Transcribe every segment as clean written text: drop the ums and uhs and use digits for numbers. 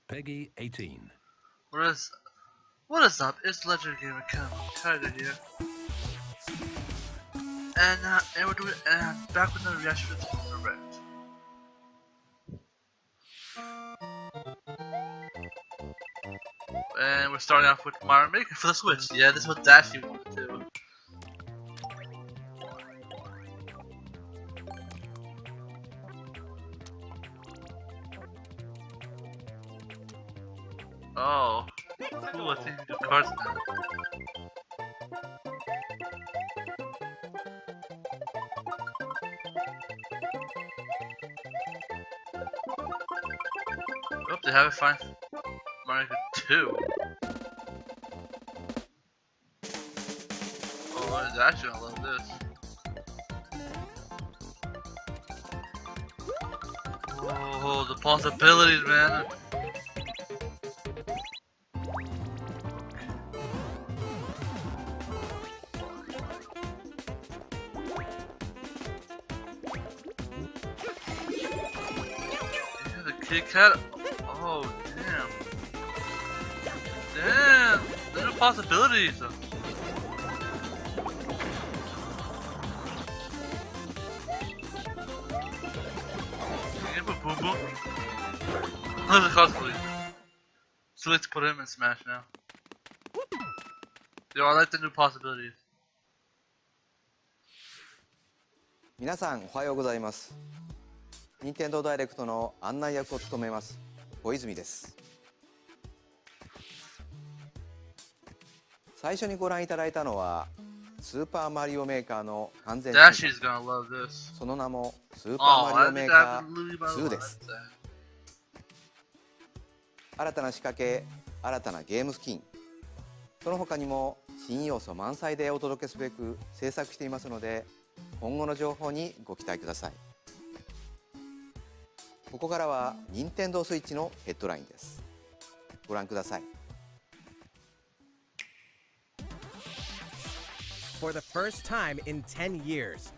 Peggy 18. What is up? It's Legendary Gamer Kenan Kaiser here, and we're doing back with another reaction to REMASTERED. And we're starting off with Mario Maker for the Switch. Yeah, this is what Dash wanted to do. Oh, cool! I think you can do cards now. Oh, they have it fine. Mario Maker 2. Oh, I'm actually gonna love this. Oh, the possibilities, man. Yeah, the Kit Kat. Oh, damn. Damn, there are possibilities. Boom boom. Look at the cosplay. Too late to put him in Smash now. Yo, I like the new possibilities. 皆さんおはようございます。任天堂ダイレクトの案内役を務めます小泉です。最初にご覧いただいたのはスーパーマリオメーカーの完全新作。その名もスーパーマリオメーカー2です。新たな仕掛け、新たなゲームスキン、その他にも新要素満載でお届けすべく制作していますので、今後の情報にご期待ください。ここからは任天堂スイッチのヘッドラインです。ご覧ください。For the first time in 10 years,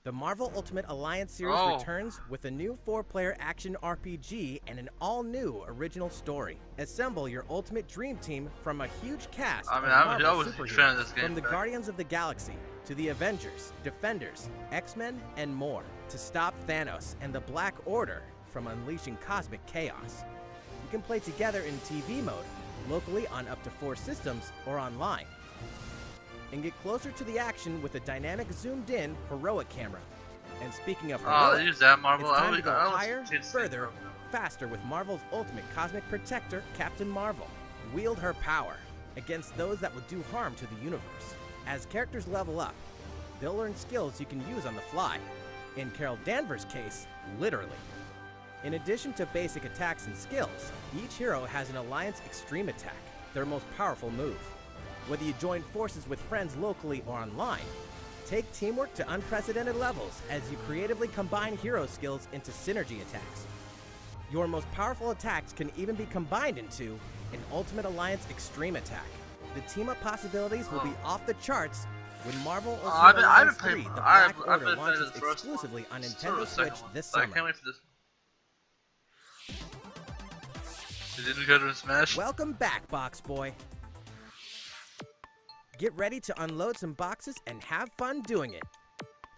the Marvel Ultimate Alliance series returns with a new 4-player action RPG and an all-new original story. Assemble your ultimate dream team from a huge cast of Marvel superheroes, from the Guardians of the Galaxy to the Avengers, Defenders, X-Men, and more, to stop Thanos and the Black Order from unleashing cosmic chaos. You can play together in TV mode, locally on up to 4 systems, or online, and get closer to the action with a dynamic zoomed-in heroic camera. And speaking of heroic, it's time to go higher, further, faster with Marvel's ultimate cosmic protector, Captain Marvel. Wield her power against those that would do harm to the universe. As characters level up, they'll learn skills you can use on the fly. In Carol Danvers' case, literally. In addition to basic attacks and skills, each hero has an Alliance Extreme Attack, their most powerful move. Whether you join forces with friends locally or online, take teamwork to unprecedented levels as you creatively combine hero skills into synergy attacks. Your most powerful attacks can even be combined into an Ultimate Alliance Extreme Attack. The team-up possibilities will be off the charts when Marvel Ultimate Alliance 3, The Black Order, launches exclusively on Nintendo Switch this summer. I can't wait for this. Did you go to Smash? Welcome back, Box Boy. Get ready to unload some boxes and have fun doing it.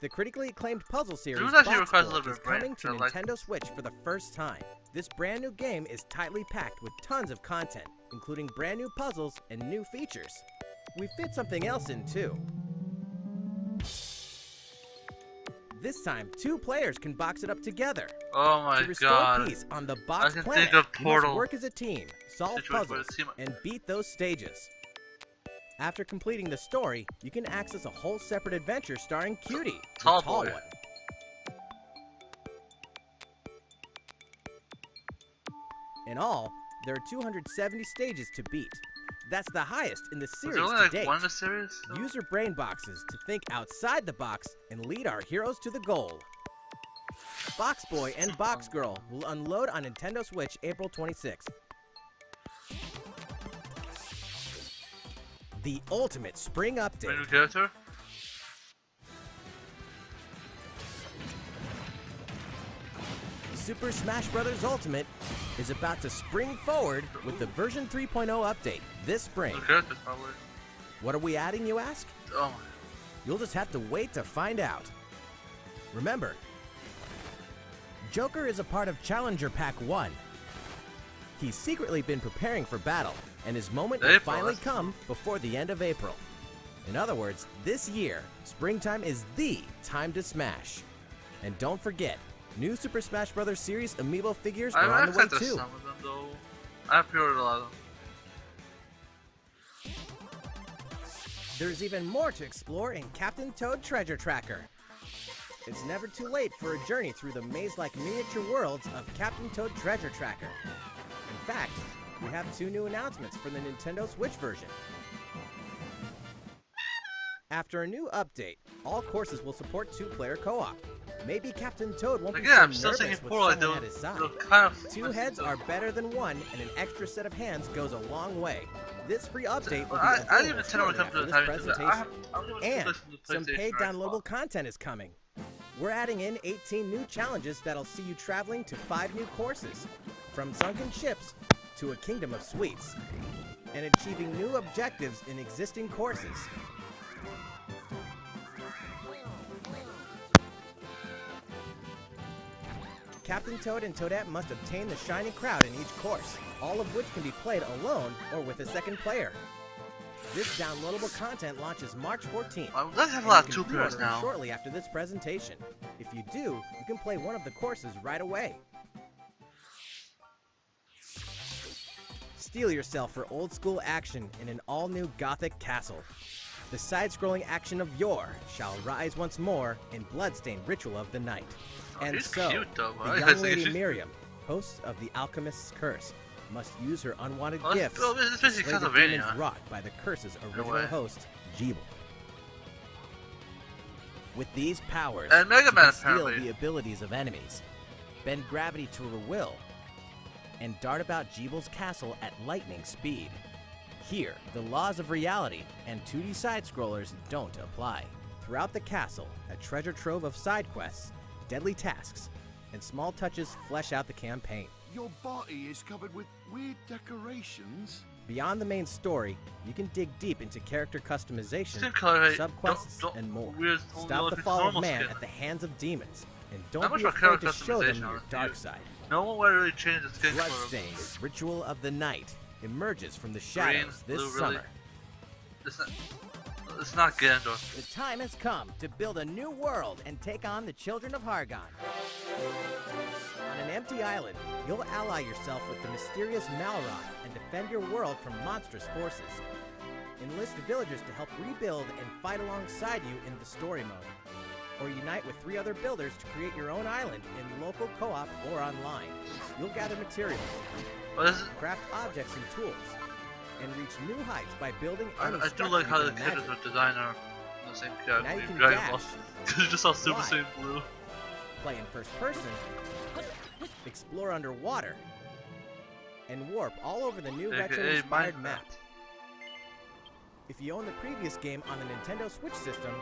The critically acclaimed puzzle series Box Boy is coming to Nintendo Switch for the first time. This brand new game is tightly packed with tons of content, including brand new puzzles and new features. We fit something else in too. This time, 2 players can box it up together. Oh my to restore god. peace on the Box I can planet, think of you Portal. must work as a team, solve puzzles, and beat those stages. After completing the story, you can access a whole separate adventure starring Cutie, the tall one. In all, there are 270 stages to beat. That's the highest in the series to date. One in the series? Use your brain boxes to think outside the box and lead our heroes to the goal. Box Boy and Box Girl will unload on Nintendo Switch April 26th. The ultimate spring update. New character? Super Smash Bros. Ultimate is about to spring forward with the version 3.0 update this spring. New characters, probably. What are we adding, you ask? Oh, You'll just have to wait to find out. Remember, Joker is a part of Challenger Pack 1. He's secretly been preparing for battle, and his moment will April, finally that's- come before the end of April. In other words, this year, springtime is the time to smash. And don't forget, new Super Smash Bros. Series amiibo figures are on the way accepted too. some of them though. I pre-ordered a lot of them. There's even more to explore in Captain Toad Treasure Tracker. It's never too late for a journey through the maze-like miniature worlds of Captain Toad Treasure Tracker. In fact, we have 2 new announcements for the Nintendo Switch version. After a new update, all courses will support 2-player co-op. Maybe Captain Toad won't be Again, so I'm still nervous thinking with Portal, like, someone at his side. they'll kind of 2 heads are better than 1, and an extra set of hands goes a long way. This free update will be I didn't even available tell when shortly it comes to after the this timing. presentation. I'm gonna And listen to some PlayStation paid or downloadable Xbox. content is coming. We're adding in 18 new challenges that'll see you traveling to 5 new courses, from sunken ships to a kingdom of sweets, and achieving new objectives in existing courses. Captain Toad and Toadette must obtain the shiny crowd in each course, all of which can be played alone or with a second player. This downloadable content launches March 14th. Let's have a and lot you of can 2-players pre-order it now. shortly after this presentation. If you do, you can play one of the courses right away. Steel yourself for old school action in an all-new Gothic castle. The side-scrolling action of yore shall rise once more in bloodstained ritual of the night. And She's so, cute, though, the right? young lady She's- Miriam, host of the Alchemist's Curse, must use her unwanted Oh, gifts this is to basically slay the Castlevania. demons wrought by the curse's original way. host, Jeeble. With these powers, And Mega she Man, can steal apparently. the abilities of enemies, bend gravity to her will, and dart about Jeeble's castle at lightning speed. Here, the laws of reality and 2D side-scrollers don't apply. Throughout the castle, a treasure trove of side quests, deadly tasks, and small touches flesh out the campaign. Your body is covered with weird decorations. Beyond the main story, you can dig deep into character customization, Skin color, hey, subquests, don't- and more. weird- only Stop the if it's fall of normal man skin. at the hands of demons, and Not don't much be about afraid to character show them customization, your honestly. dark side. No one will really change the skin color. Bloodstained, Ritual of the Night, emerges from the shadows this blue, really? summer. It's not Ganondorf. The time has come to build a new world and take on the children of Hargon. On an empty island, you'll ally yourself with the mysterious Malrod and defend your world from monstrous forces. Enlist villagers to help rebuild and fight alongside you in the story mode. Or unite with 3 other builders to create your own island in local co-op or online. You'll gather materials, But this is, craft objects and tools, and reach new heights by building any I do structure like how you the can characters imagine. are designed are the same character Now you in can Dragon dash, Ball. Because you just saw Super fly, Saiyan Blue. play in first person, explore underwater, and warp all over the new AKA retro-inspired Minecraft. map. If you own the previous game on the Nintendo Switch system,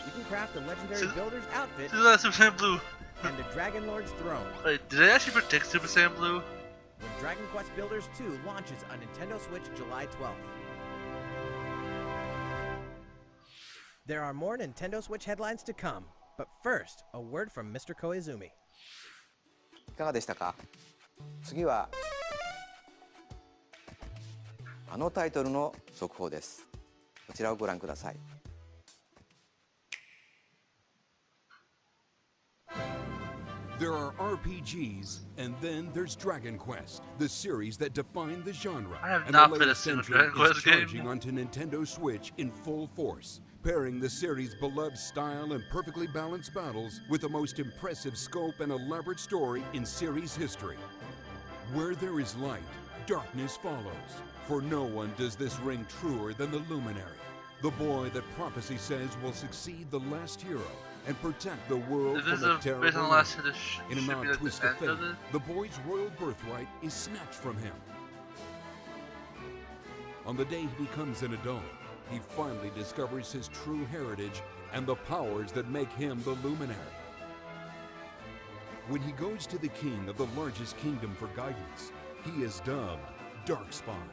you can craft the legendary See- builder's outfit See that Super Saiyan Blue? and the Dragon Lord's throne Wait, did they actually predict Super Saiyan Blue? when Dragon Quest Builders 2 launches on Nintendo Switch July 12th. There are more Nintendo Switch headlines to come, but first, a word from Mr. Koizumi. いかがでしたか？次はあのタイトルの速報です。こちらをご覧ください。There are RPGs, and then there's Dragon Quest, the series that defined the genre. I have and not the played a latest single entry Dragon Quest is game. charging onto Nintendo Switch in full force, pairing the series' beloved style and perfectly balanced battles with the most impressive scope and elaborate story in series history. Where there is light, darkness follows. For no one does this ring truer than the Luminary, the boy that prophecy says will succeed the last hero and protect the world If this from a is terrible based on the enemy. last hit, In an should be odd like twist the of end fate, of it. the boy's royal birthright is snatched from him. On the day he becomes an adult, he finally discovers his true heritage and the powers that make him the Luminary. When he goes to the king of the largest kingdom for guidance, he is dubbed Darkspawn.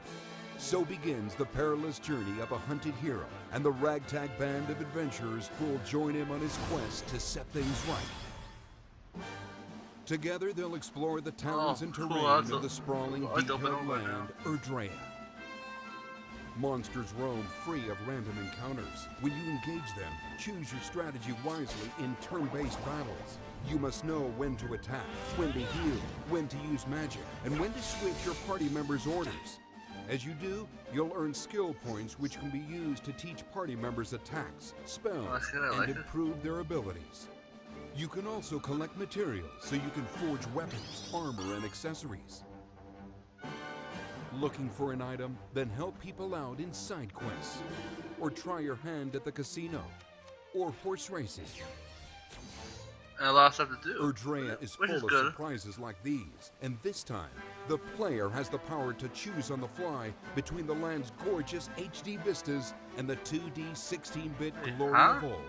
So begins the perilous journey of a hunted hero and the ragtag band of adventurers who will join him on his quest to set things right. Together they'll explore the towns and terrain of the sprawling, detailed land, Erdrea. Monsters roam free of random encounters. When you engage them, choose your strategy wisely in turn-based battles. You must know when to attack, when to heal, when to use magic, and when to switch your party members' orders. As you do, you'll earn skill points which can be used to teach party members attacks, spells, and improve their abilities. You can also collect materials so you can forge weapons, armor, and accessories. Looking for an item? Then help people out in side quests. Or try your hand at the casino. Or horse racing. And a lot of stuff to do. Erdrea is full of surprises like these. And this time, the player has the power to choose on the fly between the land's gorgeous HD vistas and the 2D 16-bit glory of old.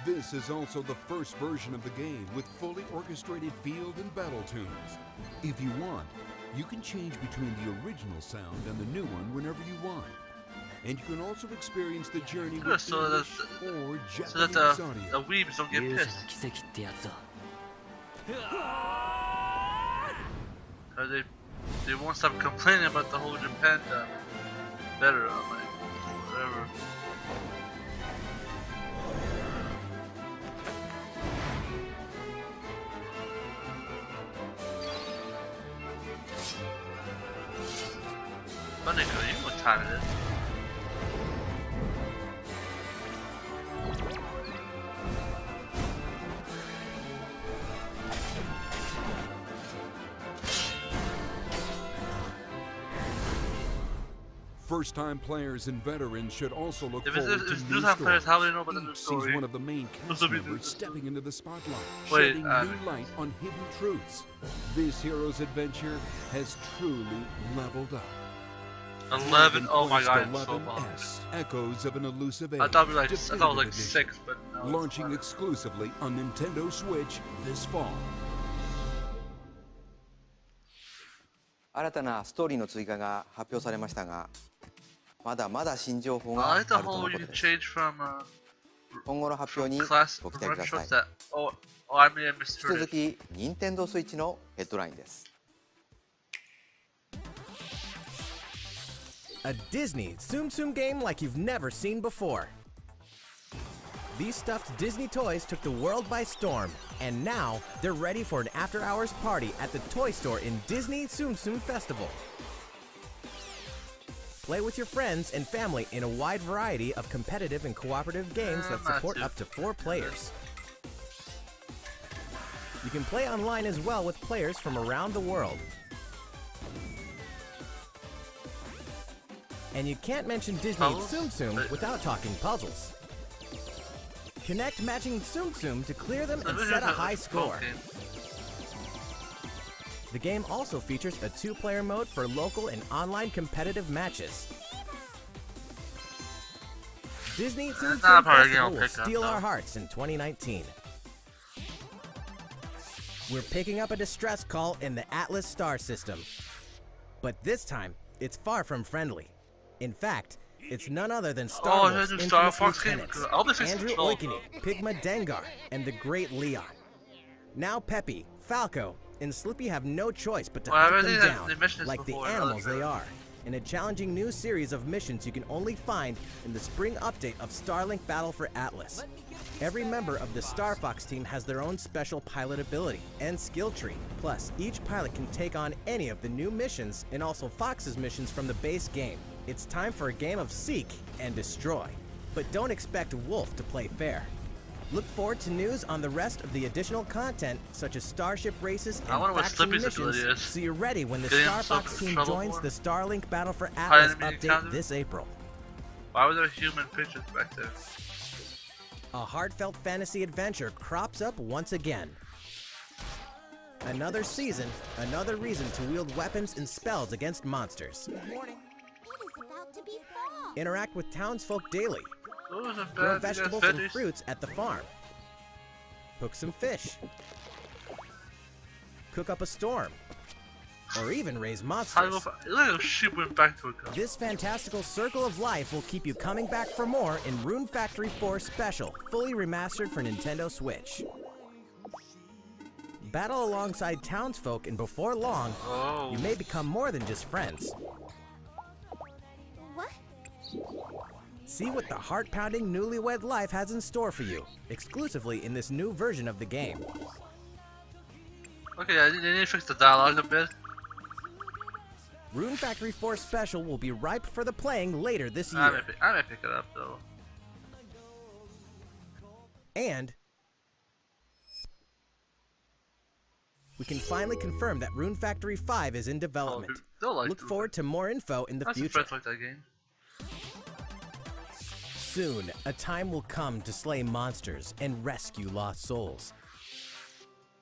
This is also the first version of the game with fully orchestrated field and battle tunes. If you want, you can change between the original sound and the new one whenever you want. And you can also experience the journey with English or Japanese so that the weebs don't get pissed. They won't stop complaining about the whole Japan dub. Better, I'm like, whatever. But nigga, you know what time it is. First-time players and veterans should also look If forward it's to new new-time players, stories. how do they know about the new Each story? sees one of the main cast members stepping into the spotlight, Wait, shedding new light on hidden truths. This hero's adventure has truly leveled up. 11, oh my god, it's so 11S, echoes of an elusive age. I thought it was like, definitive edition, 6, but no. launching exclusively on Nintendo Switch this fall. 新たなストーリーの追加が発表されましたが、まだまだ新情報が I あ like る the との whole こ you と can です。 change from 今後の発表に class ご期待 from くだ shows さい。 that I may have 引き続 misheard it. き、任天堂スイッチのヘッドラインです。A Disney Tsum Tsum game like you've never seen before. These stuffed Disney toys took the world by storm, and now they're ready for an after-hours party at the toy store in Disney Tsum Tsum Festival. Play with your friends and family in a wide variety of competitive and cooperative games that support up to 4 players. You can play online as well with players from around the world. And you can't mention Disney Tsum Tsum without talking puzzles. Connect matching Tsum Tsum to clear them and set a high score. The game also features a 2-player mode for local and online competitive matches. Disney Tsum Tsum Festival will steal our hearts in 2019. We're picking up a distress call in the Atlas star system. But this time, it's far from friendly. In fact, it's none other than Star Wars' infamous lieutenants, Andrew Oikini, Pigma Dengar, and the Great Leon. Now Peppy, Falco, and Slippy have no choice but to hunt them down, like the animals they are, in a challenging new series of missions you can only find in the spring update of Starlink Battle for Atlas. Every member of the Star Fox team has their own special pilot ability and skill tree. Plus, each pilot can take on any of the new missions and also Fox's missions from the base game. It's time for a game of seek and destroy. But don't expect Wolf to play fair. Look forward to news on the rest of the additional content, such as starship races and faction missions, so you're ready when the Star Fox team joins the Starlink Battle for Atlas update this April. Why were there human pictures back there? A heartfelt fantasy adventure crops up once again. Another season, another reason to wield weapons and spells against monsters. Interact with townsfolk daily. Grow vegetables and fruits at the farm. hook some fish, cook up a storm, or even raise monsters. Look at sheep went back to a gun. This fantastical circle of life will keep you coming back for more in Rune Factory 4 Special, fully remastered for Nintendo Switch. Battle alongside townsfolk, and before long, you may become more than just friends. What? See what the heart-pounding newlywed life has in store for you, exclusively in this new version of the game. Okay, they need to fix the dialogue a bit. Rune Factory 4 Special will be ripe for the playing later this I year. may pick it up though. And we can finally confirm that Rune Factory 5 is in development. Look forward to more info in the future. Like that game. Soon, a time will come to slay monsters and rescue lost souls,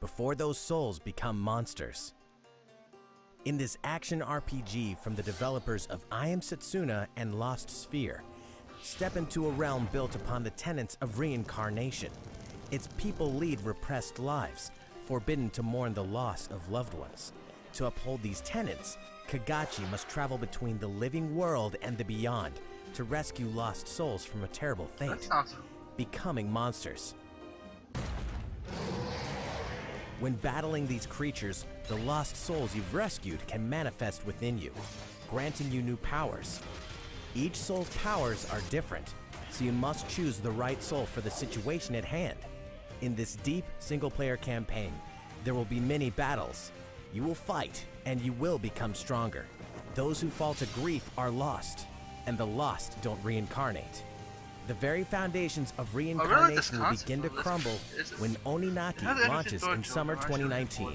before those souls become monsters. In this action RPG from the developers of I Am Setsuna and Lost Sphere, step into a realm built upon the tenets of reincarnation. Its people lead repressed lives, forbidden to mourn the loss of loved ones. To uphold these tenets, Kagachi must travel between the living world and the beyond to rescue lost souls from a terrible fate, becoming monsters. When battling these creatures, the lost souls you've rescued can manifest within you, granting you new powers. Each soul's powers are different, so you must choose the right soul for the situation at hand. In this deep single-player campaign, there will be many battles. You will fight, and you will become stronger. Those who fall to grief are lost, and the lost don't reincarnate. The very foundations of reincarnation will begin to crumble when Oninaki launches in summer 2019.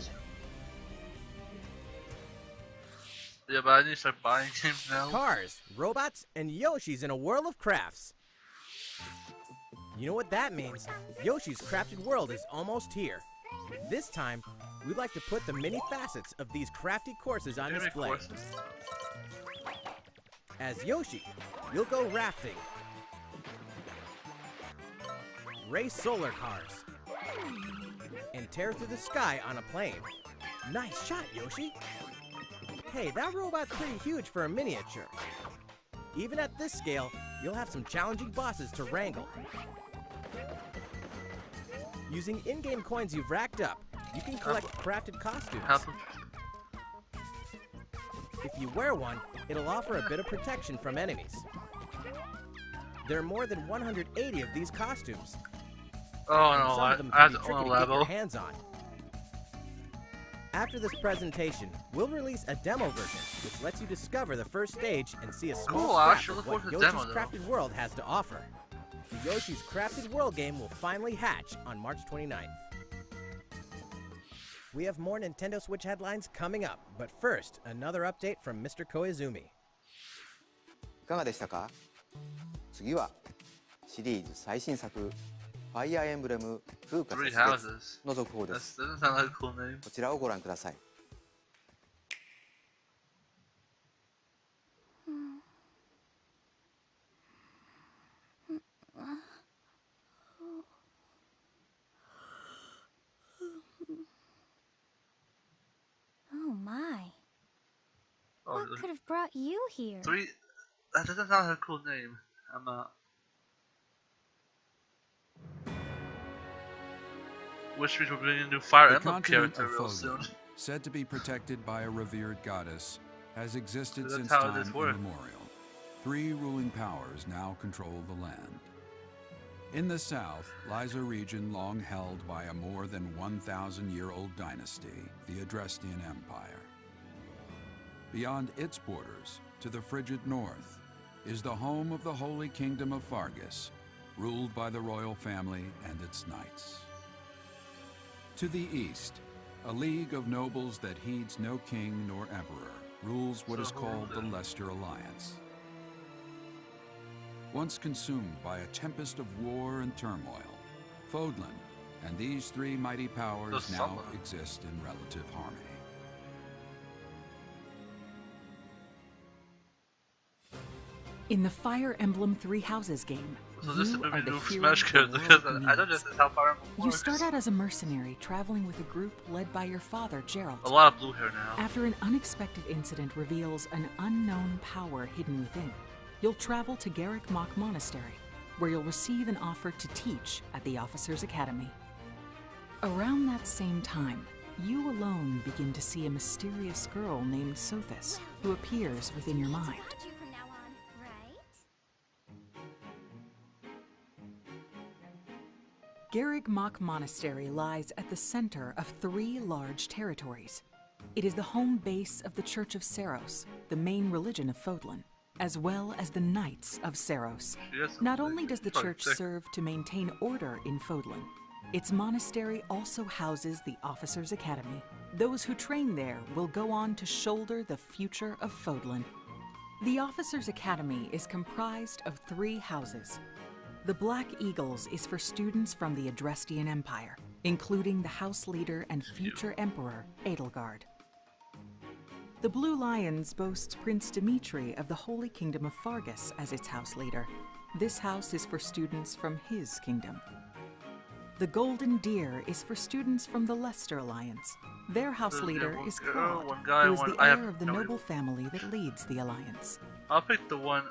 Yeah, but I need to start buying games now. Cars, robots, and Yoshis in a world of crafts. You know what that means? Yoshi's Crafted World is almost here. This time, we'd like to put the many facets of these crafty courses on display. As Yoshi, you'll go rafting, race solar cars, and tear through the sky on a plane. Nice shot, Yoshi! Hey, that robot's pretty huge for a miniature. Even at this scale, you'll have some challenging bosses to wrangle. Using in-game coins you've racked up, you can collect crafted costumes. If you wear one, it'll offer a bit of protection from enemies. There are more than 180 of these costumes. Oh no, Some of them I can have be to tricky own a to get your level. hands on. After this presentation, we'll release a demo version, which lets you discover the first stage and see a small Cool, I scrap should of look what forward to Yoshi's the demo, though. Crafted World has to offer. The Yoshi's Crafted World game will finally hatch on March 29th. We have more Nintendo Switch headlines coming up, but first, another update from Mr. Koizumi. いかがでしたか？次はシリーズ最新作ファイアーエンブレム風化 Three 節別 houses. の続報です。 That doesn't sound like a cool name. こちらをご覧ください。Oh my. Oh, What could have brought you here? three. That doesn't sound like a cool name. I'm not. Wish we were bringing a new Fire The Emblem continent character of real soon. Fogland, said to be protected by a revered goddess, has existed That's since how time this works. immemorial. 3 ruling powers now control the land. In the south lies a region long held by a more than 1,000-year-old dynasty, the Adrestian Empire. Beyond its borders, to the frigid north, is the home of the Holy Kingdom of Fargus, ruled by the royal family and its knights. To the east, a league of nobles that heeds no king nor emperor rules what is called the Leicester Alliance. Once consumed by a tempest of war and turmoil, Fogland and these 3 mighty powers now exist in relative harmony. In the Fire Emblem Three Houses game, So this is You are maybe the new hero Smash the character because world I don't needs. just how Fire Emblem You works. start out as a mercenary traveling with a group led by your father, Gerald. A lot of blue hair now. After an unexpected incident reveals an unknown power hidden within, you'll travel to Garrick Mach Monastery, where you'll receive an offer to teach at the Officers' Academy. Around that same time, you alone begin to see a mysterious girl named Sothis, who appears within your mind. You from now on, right? Garrick Mach Monastery lies at the center of 3 large territories. It is the home base of the Church of Seros, the main religion of Fodlan, as well as the Knights of Seros. Not only does the church serve to maintain order in Fodlan, its monastery also houses the Officers' Academy. Those who train there will go on to shoulder the future of Fodlan. The Officers' Academy is comprised of 3 houses. The Black Eagles is for students from the Adrestian Empire, including the house leader and future emperor, Edelgard. The Blue Lions boasts Prince Dimitri of the Holy Kingdom of Fargus as its house leader. This house is for students from his kingdom. The Golden Deer is for students from the Leicester Alliance. Their house leader is Claude, who is the heir of the noble family that leads the Alliance. I'll pick the other one.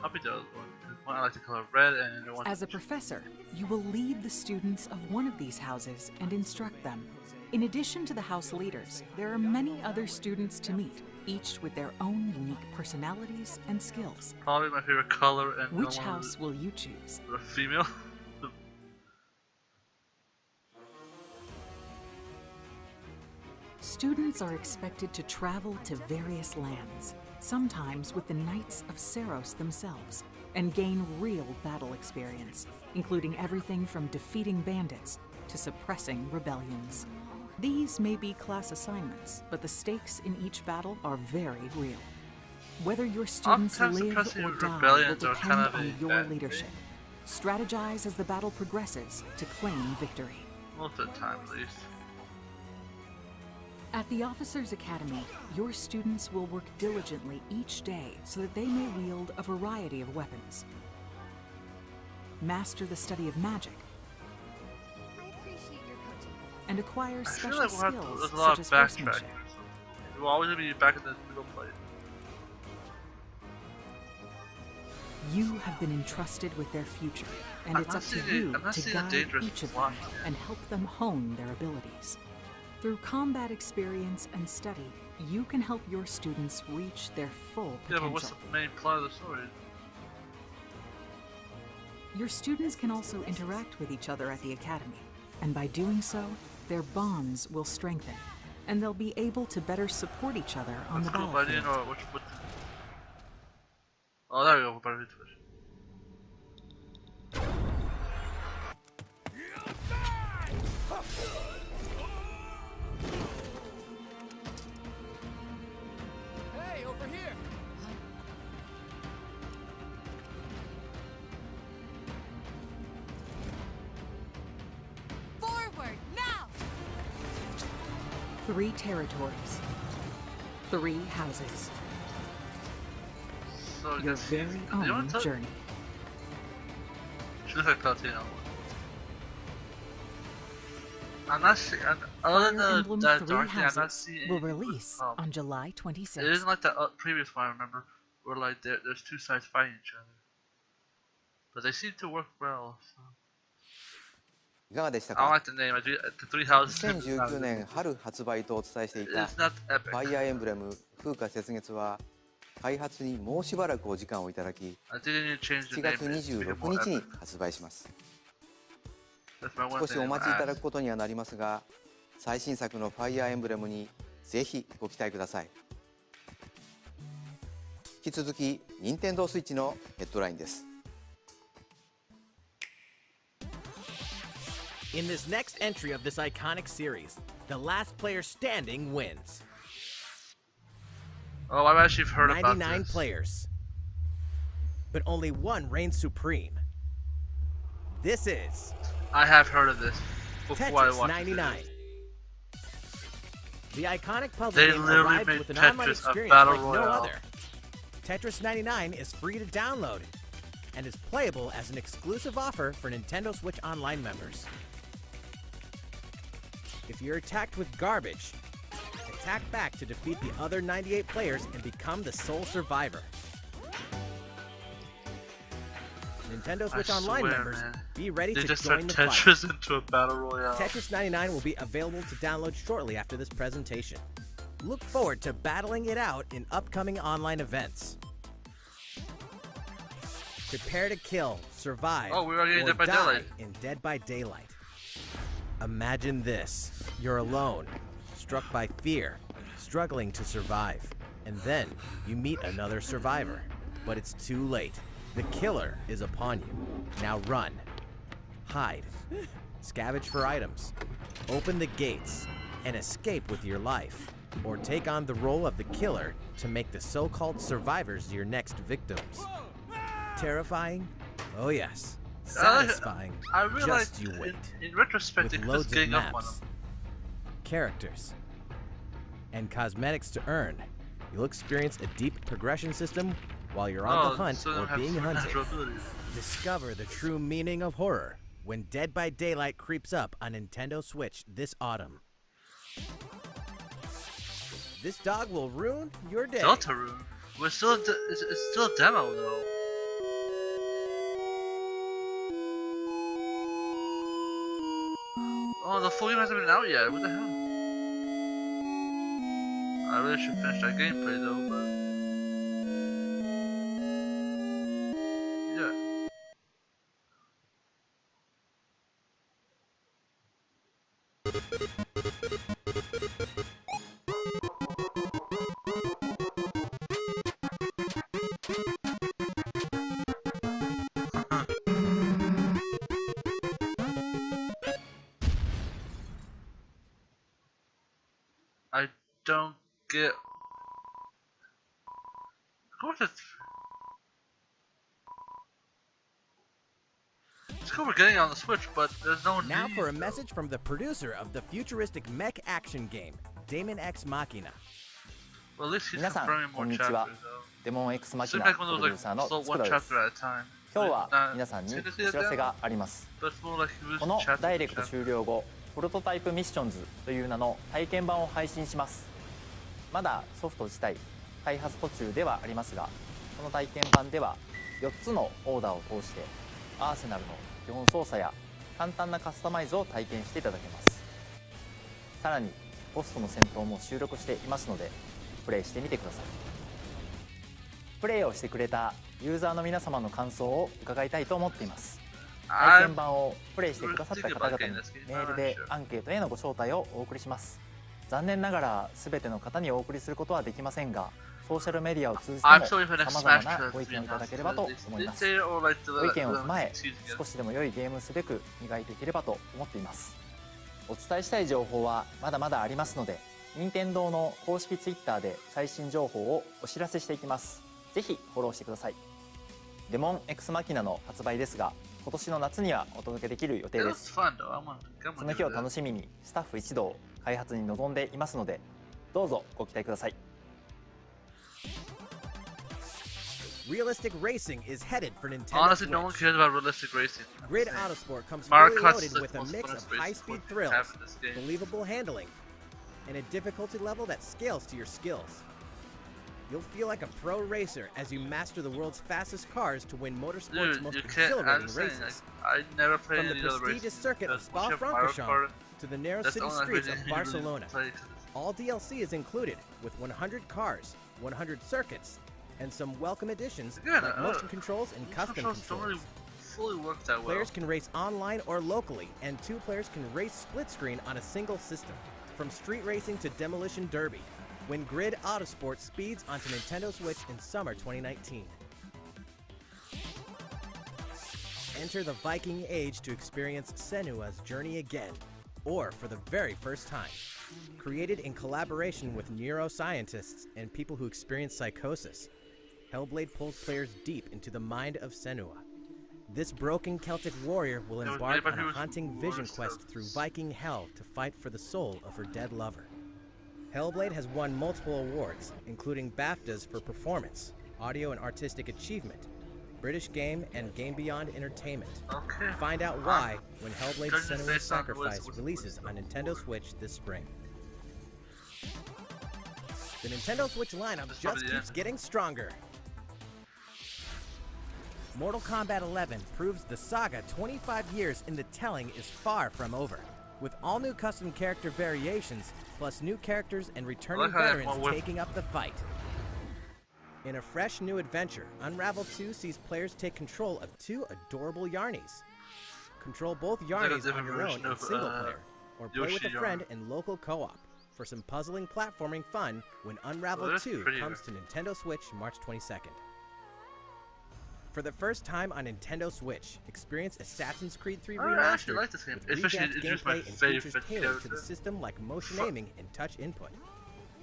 One I like the color red and the one. As a professor, you will lead the students of one of these houses and instruct them. In addition to the house leaders, there are many other students to meet, each with their own unique personalities and skills. Probably my favorite color and Which house will you choose? The female. Students are expected to travel to various lands, sometimes with the Knights of Seros themselves, and gain real battle experience, including everything from defeating bandits to suppressing rebellions. These may be class assignments, but the stakes in each battle are very real. Whether your students Oftentimes live suppressing or die will rebellions are depend kind of on a your bad leadership. Strategize as the battle progresses to claim victory. Most of the time, at least. At the Officers' Academy, your students will work diligently each day so that they may wield a variety of weapons. Master the study of magic, I appreciate your coaching. and acquire I feel special like we'll have to, skills there's a lot such as of backtracking or horsemanship. something. We'll always be back in the middle place. You have been entrusted with their future, and I'm it's not up to seeing you I'm not to seeing a guide dangerous each of plot them here. and help them hone their abilities. Through combat experience and study, you can help your students reach their full Yeah, potential. but what's the main plot of the story? Your students can also interact with each other at the academy, and by doing so, their bonds will strengthen, and they'll be able to better support each other on the That's cool, but I battlefield. didn't know what. Oh, there we go. Better into it. Hey, over here! Forward, now! 3 territories, 3 houses, So your this- very you know own what? journey. She looks like Platina. I'm not seeing. Other Fire than Emblem that 3 dark thing, I'm not houses seeing. will anything with, release on July 26th. It isn't like that previous one I remember, where like there's 2 sides fighting each other. But they seem to work well. So. いかがでした I don't か like the name. The 3 houses. 2019年春発売とお伝えしていた It's not フ epic. ァイアーエンブレム風化雪月は開発にもうしばらくお時間をいただき I didn't need to change the 7 name. 月 to make it 26 more 日に epic. 発売します That's my one 少し thing お I'm 待ちいた gonna だ ask. くことにはなりますが最新作のファイアーエンブレムにぜひご期待ください引き続き任天堂スイッチのヘッドラインです In this next entry of this iconic series, the last player standing wins. Oh, I've actually heard about 99 this. players. But only one reigns supreme. This is I have heard of this before I Tetris watched 99. it. The iconic puzzle They game literally arrived made with an online Tetris a experience battle like no royale. other. Tetris 99 is free to download. and is playable as an exclusive offer for Nintendo Switch Online members. If you're attacked with garbage, attack back to defeat the other 98 players and become the sole survivor. Nintendo Switch Online members, be ready they to just join turned the fight. Tetris into a battle royale. Tetris 99 will be available to download shortly after this presentation. Look forward to battling it out in upcoming online events. Prepare to kill, survive, Oh, we're already or Dead by die Daylight. in Dead by Daylight. Imagine this. You're alone, struck by fear, struggling to survive. And then you meet another survivor. But it's too late. The killer is upon you. Now run. Hide. Scavenge for items. Open the gates and escape with your life. Or take on the role of the killer to make the so-called survivors your next victims. Terrifying? Oh yes. Satisfying? I realized Just you wait. in retrospect, they With could loads just of gang up on maps, them. characters, and cosmetics to earn, you'll experience a deep progression system while you're on the hunt so they or don't have being hunted. supernatural abilities. Discover the true meaning of horror when Dead by Daylight creeps up on Nintendo Switch this autumn. This dog will ruin your day. Deltarune? We're still it's still a demo though. Oh, the full game hasn't been out yet. What the hell? I really should finish that gameplay though, but yeah. I don't get. Of course it's cool we're getting it on the Switch, but there's no Now need, for a though. message from the producer of the futuristic mech action game, Daemon X Machina. Well, at least he's 皆さん confirming こ more んにちは chapters though. デモン X マキ Seems ナ like プ one ロ of デュ those ーサー like の sold つく one ろです chapter at a time. 今日は Not 皆さんに technically お a 知らせ demo, があります but it's more like he was この chapter ダイ to レクト chapter. 終了後プロトタイプミッションズという名の体験版を配信しますまだソフト自体開発途中ではありますがこの体験版では4つのオーダーを通してアーセナルの基本操作や簡単なカスタマイズを体験していただけますさらにボスとの戦闘も収録していますのでプレイしてみてくださいプレイをしてくれたユーザーの皆様の感想を伺いたいと思っています体験版をプレイしてくださった方々にメールでアンケートへのご招待をお送りします残念ながら全ての方にお送りすることはできませんがソーシャルメディアを通じて I'm も sorry for next 様々 Smash なご意見をいただければと思います Did they or like the ご意見を踏まえ season again? 少しでも良いゲームすべく磨いていければと思っていますお伝えしたい情報はまだまだありますので任天堂の公式 Twitter で最新情報をお知らせしていきますぜひフォローしてくださいデモン X マキナの発売ですが今年の夏にはお届けできる予定 It で looks す fun though. I'm gonna その日を楽しみにスタッフ一同開発に臨んでいますのでどうぞご期待ください Realistic racing is headed for Nintendo Honestly, no one Switch. cares about realistic racing. Grid Autosport comes Mario fully Kart's loaded like with the a most mix funnest of racing high-speed sport thrills, have in this game. believable handling, and a difficulty level that scales to your skills. You'll feel like a pro racer as you master the world's fastest cars to win motorsport's Dude, most you can't. exhilarating I'm saying, races. I never played From the any other prestigious races. circuit of Once you have Mario Spa-Francorchamps Kart, to the narrow that's city the only streets racing of you really Barcelona. play. All DLC is included, with 100 cars, 100 circuits, and some welcome additions Yeah, like motion controls and custom Controls don't controls. really fully work that well. Players can race online or locally, and 2 players can race split screen on a single system. From street racing to demolition derby, when Grid Autosport speeds onto Nintendo Switch in summer 2019. Enter the Viking Age to experience Senua's journey again, or for the very first time. Created in collaboration with neuroscientists and people who experience psychosis, Hellblade pulls players deep into the mind of Senua. This broken Celtic warrior will It was embark made by on a people who haunting vision were quest so- through Viking hell to fight for the soul of her dead lover. Hellblade has won multiple awards, including BAFTAs for performance, audio and artistic achievement, British Game and Game Beyond Entertainment. Okay. Find out why when Hellblade: Judging Senua's based on Sacrifice what's- releases on Nintendo Switch this spring. The Nintendo Switch lineup That's just probably the keeps end. getting stronger. Mortal Kombat 11 proves the saga 25 years in the telling is far from over. With all new custom character variations, plus new characters and returning how they have veterans more taking up the fight. In a fresh new adventure, Unravel 2 sees players take control of two adorable Yarnies. Control both like a Yarnies on different your own version in of, single player, or play with a Yoshi friend Yarn. in local co-op for some puzzling platforming fun when Unravel that's 2 prettier. comes to Nintendo Switch March 22nd. For the first time on Nintendo Switch, experience Assassin's Creed 3 I actually Remastered like this game, with especially revamped introduced my gameplay and features favorite tailored to the character. system like motion Fuck. aiming and touch input.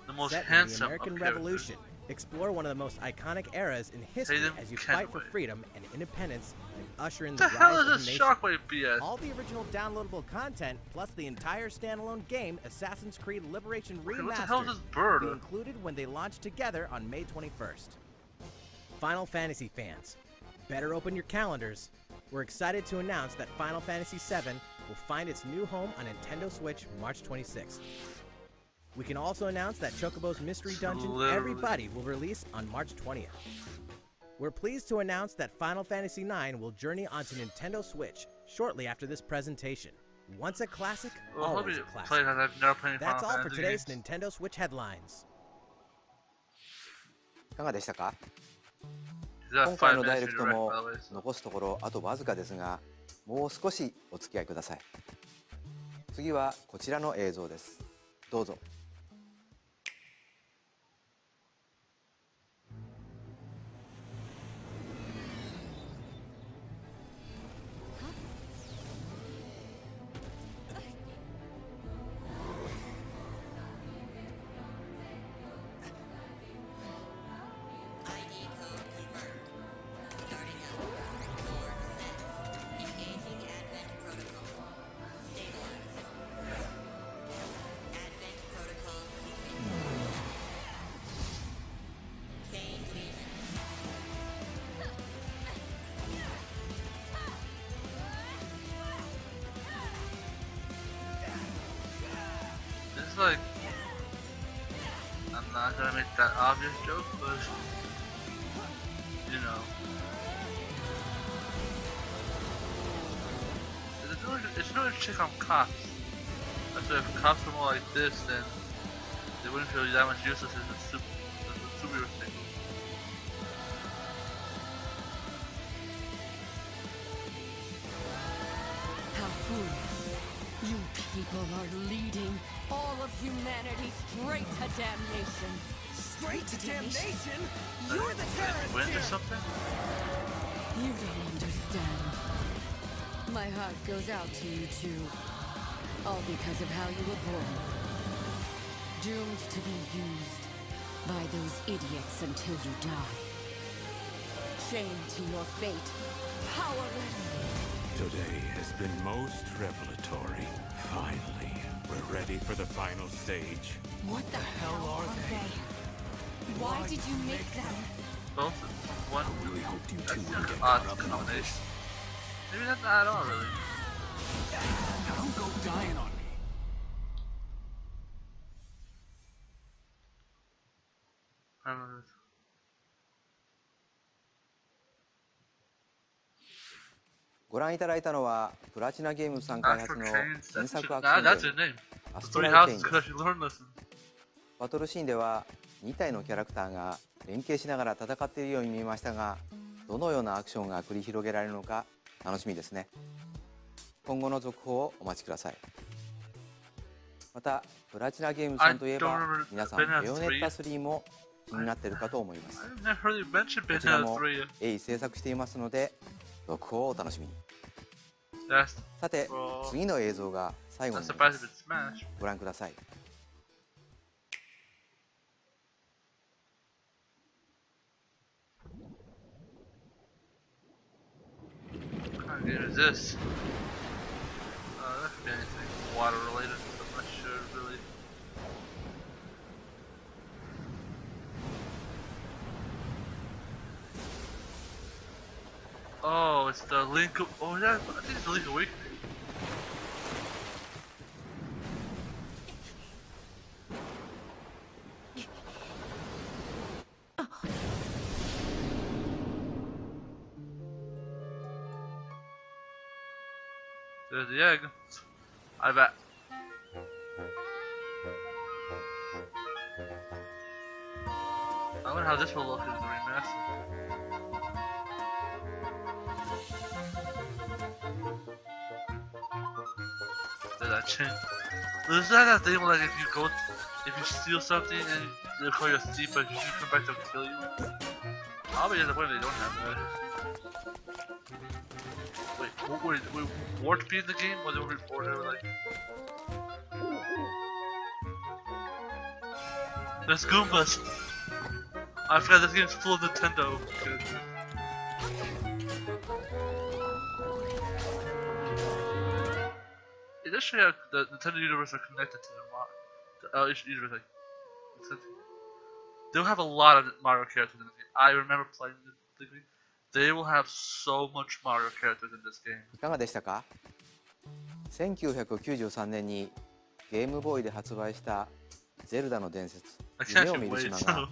The most Set in the handsome American of Revolution, explore one of the most iconic eras in history Hayden as you fight for Kenway. freedom and independence and usher in What the the hell rise is of this the nation. Shockwave BS? All the original downloadable content, plus the entire standalone game, Assassin's Creed Liberation Okay, Remastered, what the hell is this will bird? be included when they launch together on May 21st. Final Fantasy fans, better open your calendars. We're excited to announce that Final Fantasy VII will find its new home on Nintendo Switch March 26th. We can also announce that Chocobo's Mystery Dungeon Literally. Everybody will release on March 20th. We're pleased to announce that Final Fantasy IX will journey onto Nintendo Switch shortly after this presentation. Once a classic, Well, hope always you a classic. play because I've never played That's Final all for Fantasy today's games. Nintendo Switch headlines. いかがでしたか？ Is that 今回 5のダイ minutes レク to ト direct, も by the way? So. 残すところあとわずかですが、もう少しお付き合いください。次はこちらの映像です。どうぞ。This is like, I'm not gonna make that obvious joke, but you know, it's no chick on cops. So if cops were more like this, then they wouldn't feel that much useless as a superhero thing. How foolish. You people are leading all of humanity straight to damnation. Straight to damnation? You're the terrorist Wind or here! something? You don't understand. My heart goes out to you two. All because of how you were born. Doomed to be used by those idiots until you die. Chained to your fate. Powerless. Today has been most revelatory. Finally, we're ready for the final stage. What the hell are they? Why did you make them? Both in one. I really hoped you two That's would an get odd caught up in all combination. this. Maybe not at all, really. Now don't go dying on me. I don't know. ご覧いただいたのはプラチナゲームズさん開発の Chains. 新作ア That's クション his ゲー name. ムアス The ト three ラルチェイ houses ンで because す。 you learn lessons. バトルシーンでは2体のキャラクターが連携しながら戦っているように見えましたが、どのようなアクションが繰り広げられるのか楽しみですね。今後の続報をお待ちください。またプラチナゲームズさんといえば I don't remember 皆さん Bayonetta ベヨネッタ3も気になっているかと思います。 I never really mentioned こちら Bayonetta も 3. 鋭意制作していますので続報をお楽しみに。 That's さて次の映像が最後 not になりま surprised す if it's Smash. ご覧ください。 What kind of game is this? That could be anything water related. I'm not sure really. it's the Link. Oh yeah, I think it's the Link Awakening. There's the egg. I bet. I wonder how this will look in the remaster. Did that change? Is that thing where, like, if you steal something and they'll call you a thief, but if you come back they'll kill you? I'll be disappointed they don't have that. Wait, Wart be in the game? Was it reported like? There's Goombas! I forgot this game's full of Nintendo. It does show you the Nintendo universe are connected to the universe. Like, they'll have a lot of Mario characters in this game. I remember playing the game. They will have so much Mario characters in this game. いかがでしたか？ 1993年にゲームボーイで発売した「ゼルダの伝説夢を見る島」が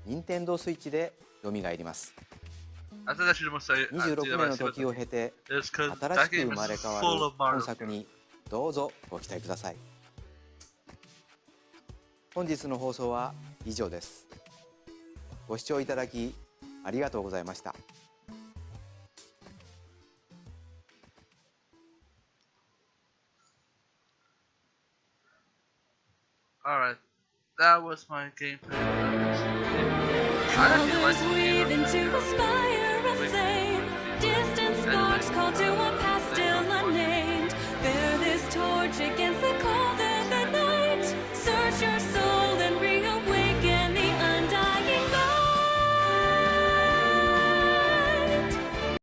任天堂スイッチで蘇ります。26年の時を経て新しく生まれ変わる本作にどうぞご期待ください。本日の放送は以上です。ご視聴いただきありがとうございました。Alright, that was my gameplay. I actually like the game. Into a spire of flame, distant sparks call to a past still unnamed. Bear this torch against